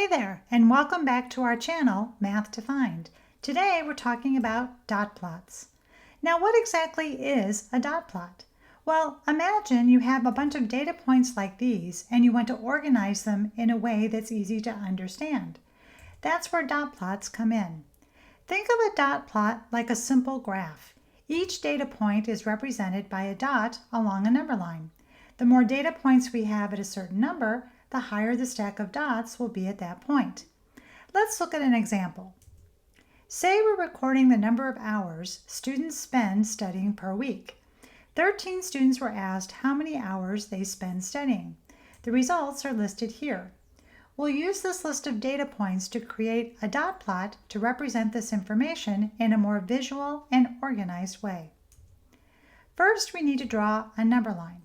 Hey there, and welcome back to our channel, Math to Find. Today we're talking about dot plots. Now, what exactly is a dot plot? Well, imagine you have a bunch of data points like these and you want to organize them in a way that's easy to understand. That's where dot plots come in. Think of a dot plot like a simple graph. Each data point is represented by a dot along a number line. The more data points we have at a certain number, the higher the stack of dots will be at that point. Let's look at an example. Say we're recording the number of hours students spend studying per week. 13 students were asked how many hours they spend studying. The results are listed here. We'll use this list of data points to create a dot plot to represent this information in a more visual and organized way. First, we need to draw a number line.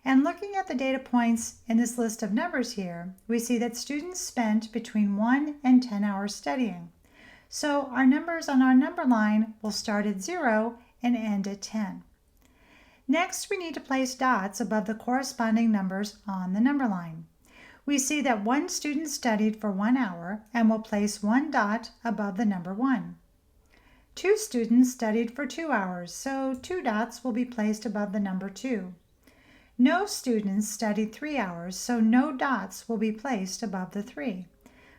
And looking at the data points in this list of numbers here, we see that students spent between 1 and 10 hours studying. So our numbers on our number line will start at 0 and end at 10. Next, we need to place dots above the corresponding numbers on the number line. We see that one student studied for 1 hour and will place one dot above the number 1. Two students studied for 2 hours, so 2 dots will be placed above the number 2. No students studied 3 hours, so no dots will be placed above the 3.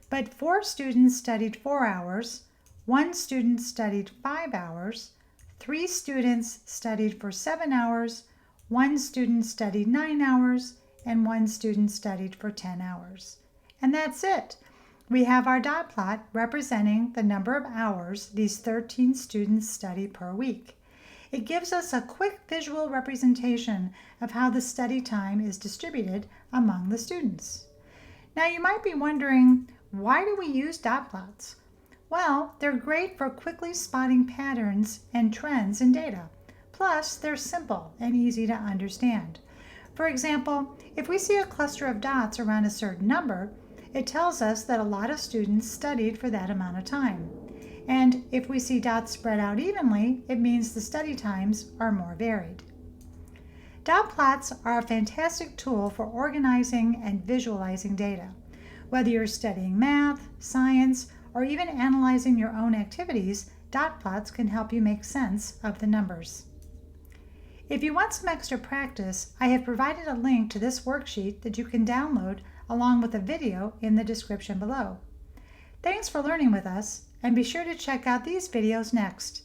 But 4 students studied 4 hours, 1 student studied 5 hours, 3 students studied for 7 hours, 1 student studied 9 hours, and 1 student studied for 10 hours. And that's it. We have our dot plot representing the number of hours these 13 students study per week. It gives us a quick visual representation of how the study time is distributed among the students. Now you might be wondering, why do we use dot plots? Well, they're great for quickly spotting patterns and trends in data. Plus, they're simple and easy to understand. For example, if we see a cluster of dots around a certain number, it tells us that a lot of students studied for that amount of time. And if we see dots spread out evenly, it means the study times are more varied. Dot plots are a fantastic tool for organizing and visualizing data. Whether you're studying math, science, or even analyzing your own activities, dot plots can help you make sense of the numbers. If you want some extra practice, I have provided a link to this worksheet that you can download along with a video in the description below. Thanks for learning with us, and be sure to check out these videos next.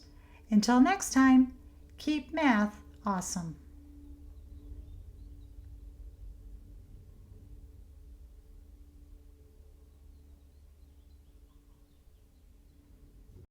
Until next time, keep math awesome.